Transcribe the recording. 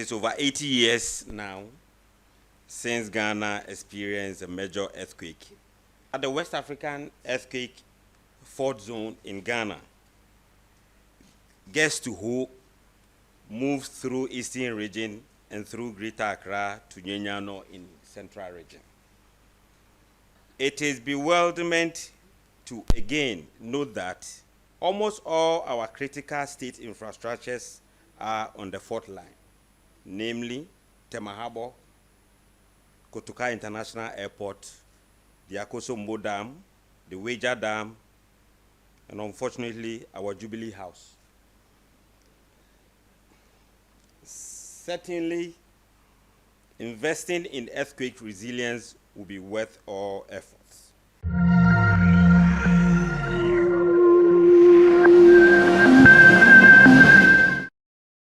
is over 80 years now since Ghana experienced a major earthquake. At the West African earthquake fault zone in Ghana, gets to Ho, moves through Eastern region and through Greater Accra to Nyenyano in Central region. It is bewilderment to again note that almost all our critical state infrastructures are on the fault line, namely Temahabo, Kotoka International Airport, the Akosombo Dam, the Weja Dam, and unfortunately, our Jubilee House. Certainly, investing in earthquake resilience will be worth all effort.